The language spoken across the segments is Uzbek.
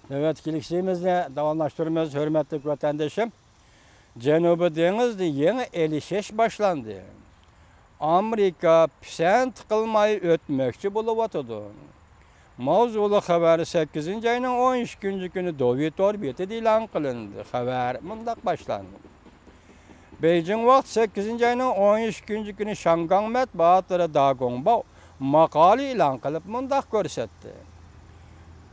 Növətçilikçimizle davanlaştırmamız hürmetli vatandaşım. Cenubi Deniz'de yeni elişeş başlandı. Amerika pisent kılmayı ötmekçi bulup atıdı. Mavzulu haberi 8. ayının 13. günü Dovit orbiti ilan kılındı. Haber mındak başlandı. Beijing vakt 8. ayının 13. günü Şangang matbuatları Dagongbao makale ilan kılıp mındak görsetti.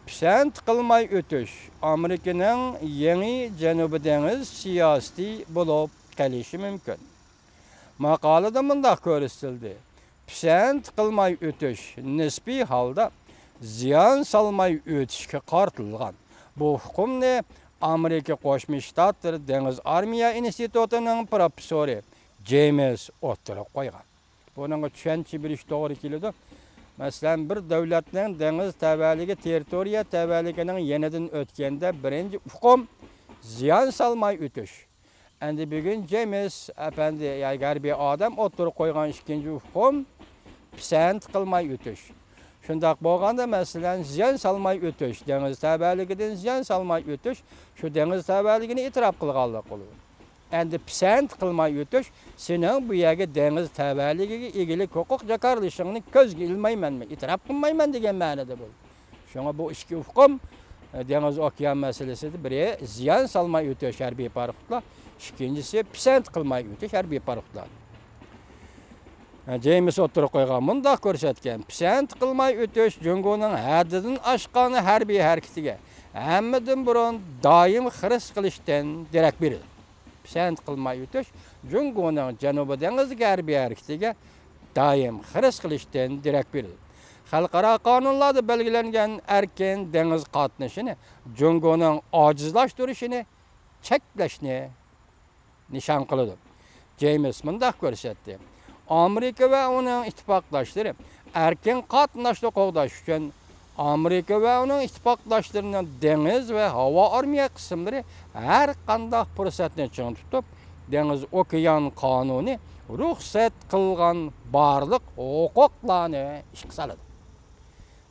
Pisent kılmay ötüş, Amerika'nın yeni Cenubi Deniz siyasi bulup gelişi mümkün. Makalada mındak görüstildi. Pisent kılmay ötüş, nispi halda ziyan salmay ötüşke kartılgan. Bu hukum ne? Amerika Koşmuş Ştatları Deniz Armiya İnstitutu'nun profesörü James Ottara koygan. Bunun çençi bir iş doğru kilidi. Mesela bir devletinin deniz təbəligi, teritoriya təbəliginin yeniden ötkende birinci hukum ziyan salmay ötüş. Endi bugün James efendi, yani bir adam oturup koygan ikinci hukum pisent kılmay ötüş. Şundak bolganda mesela ziyan salmay ötüş, deniz təbəligiden ziyan salmay ötüş, şu deniz təbəligini itiraf kılganlık olur. Endi pisent kılmay ötüş, senin bu yagi deniz təbəligiga egilik hukuk jakarlışını közge ilmayman, itiraf kılmayman degen ma'noda bu. Şuna bu iki hukum deniz okyan meselesidir. Biri ziyan salmay ötüş harbiy paruxtlar, ikincisi pisent kılmay ötüş harbiy paruxtlar. James oturup koygan mundaq görsetken, pisent kılmay ötüş Jungo'nun haddidan aşqanı harbiy hareketiga hammadan burun daim xiris qilishdan derak beradi. Pisent kılmay ötüş Jungo'nun Janubi Dengiz harbiy hareketiga daim xiris qilishdan derak beradi. Xalqaro qonunlarda belgilangan erkin deniz qatnashini Jungo'nun ojizlashtirishini cheklashni nishon qiladi. James mundaq ko'rsatdi. Amerika ve onun ittifakdaşları erken qatnaşni qo'g'dash uchun Amerika ve onun ittifakdaşlarının deniz ve hava armiya kısımları her qanday fursatni ching tutib, deniz okean qonuni ruxsat qilgan barliq huquqlarni ishga soladi.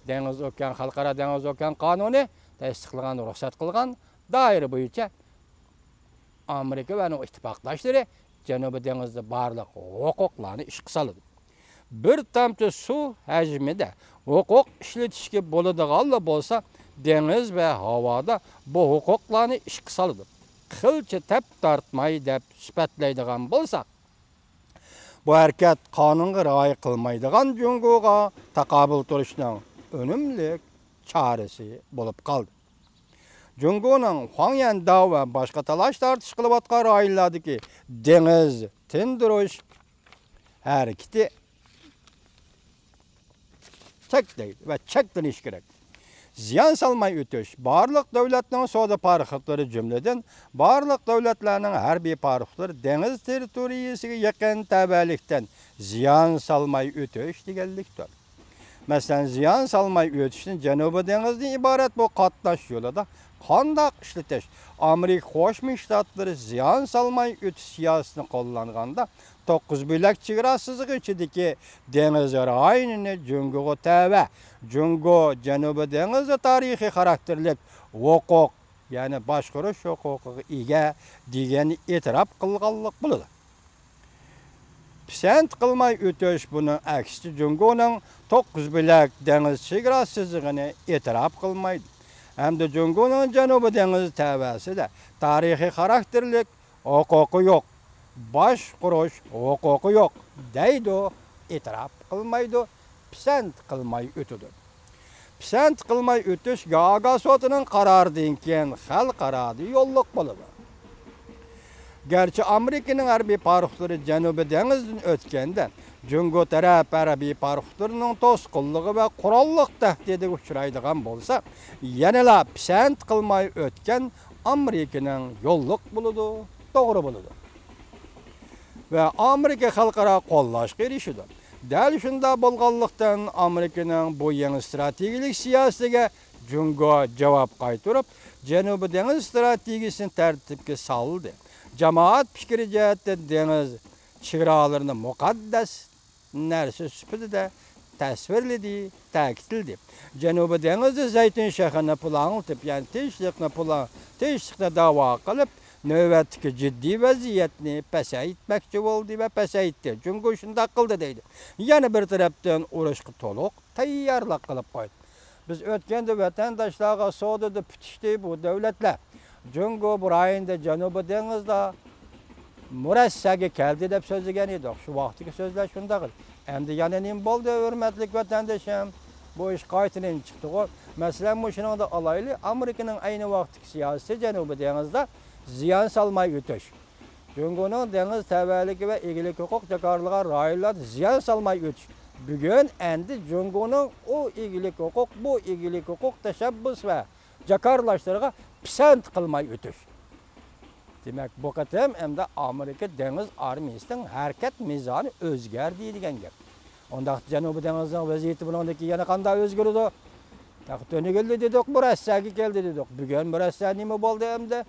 Deniz okean xalqaro deniz okean qonuni tasdiqlagan, ruxsat qilgan doira bo'yicha Amerika ve onun ittifakdaşları Cenubi Deniz'de barliq hukuklarını ishga soladi. Bir tamchi suv hajmida hukuk ishlatishga bo'ladiganlar bo'lsa, deniz ve havoda bu hukuklarni ishga soladi. Qilcha tap tortmay deb sifatlaydigan bo'lsak, bu harakat qonunga rioya qilmaydigan Jungo'ga taqobil turishning unumli chorasi bo'lib qoldi. Jungo'nun Hwangyan Dao ve başka talaş tartış kılıp atkan rayonlardaki deniz tindiriş hareketi çekti ve çektiniş gerek. Ziyan salmay ötüş, barlık devletinin soda parıqları cümleden, barlık devletlerinin harbiy parıqları deniz teritoriyasiga yakın təbəlikten ziyan salmay ötüş degenlikdir. Mesela ziyan salmay ötüşün Cenubi Deniz'den ibaret bu qatnaş yolunda qandaq işletiş. Amerika Qo'shma Shtatları ziyan salmay ötüş siyasatini qo'llanganda 9 bo'lak chegara sizig'i ichidagi deniz rayonini Jungo'ga tava, Jungo Janubi Denizda tarixiy xarakterlik huquq, ya'ni boshqarish huquqiga ega degan e'tirof qilganlik bo'ladi. Pisent qilmay ötüş bunun aksi Jungo'nun 9 bo'lak deniz chegara sizig'ini e'tirof qilmaydi. Hem de Jungo'nun Janubi Deniz tavasida tarixiy xarakterlik huquqi yo'q, bosh qurish huquqi yo'q deydi, e'tirof qilmaydi, pisent qilmay o'tadi. Pisent qilmay o'tish Gaaga sotining qaroridan keyin xalqaro yo'lliq bo'ladi. Gerçi Amerika'nın harbiy paruxlari Janubi Denizdan o'tganda Jungo taraf harbiy paruxlarining to'sqinligi va qurolliq tahdidiga uchraydigan bo'lsa, yanala pisent qilmay o'tgan Amerika'nın yo'lliq bo'ladi, to'g'ri bo'ladi. Ve Amerika xalqaro qo'llashga erishdi. Dal shunda bo'lganlikdan Amerika'nın bu yangi strategik siyosatiga Jungo javob qaytarib, Janubi Deniz strategiyasini tartibga soldi. Cemaat fikri cihetten deniz çığralarını mukaddes nersi süpüdü de tasvirledi, ta'kidledi. Janubiy dengizde Zaytun şahını planlatıp, yani teşvikle dava kılıp, növbetdeki ciddi vaziyetini pasaytmoqchi bo'ldi ve pasaytdi. Çünkü şunda kıldı deydi. Yani bir taraftan urushga to'liq tayyorlik qilib qo'ydi. Biz o'tganda vatandaşlarga sodada putishdi bu devletler. Çünkü bu rayonda Janubiy dengizda murassaga keldi deb so'zlagan edik. Shu vaqtdagi so'zlar shunda qil. Endi yana nima bo'ldi, hurmatli vatandoshim? Bu ish qaytadan chiqdi. Masalan, bu shuningda alayli Amerikaning ayni vaqtdagi siyosati Janubiy dengizda ziyon salmay o'tish. Jungoning dengiz tavalligi ve egilik hukuk jakarlığa rayonlarda ziyon salmay o'tish. Bugun endi Jungoning o egilik hukuk, bu egilik hukuk tashabbus ve jakarlaşlarga pisand qilmay o'tish. Demek bu qatam endi Amerika dengiz armiyasining harakat mezoni o'zgardi degan gap. Onda Janubiy dengizning vaziyati buningdagi yana qanday o'zgardi? Taqtoniga keldi dedik, Rossiyaga keldi dedik. Bugun Rossiya nima bo'ldi endi?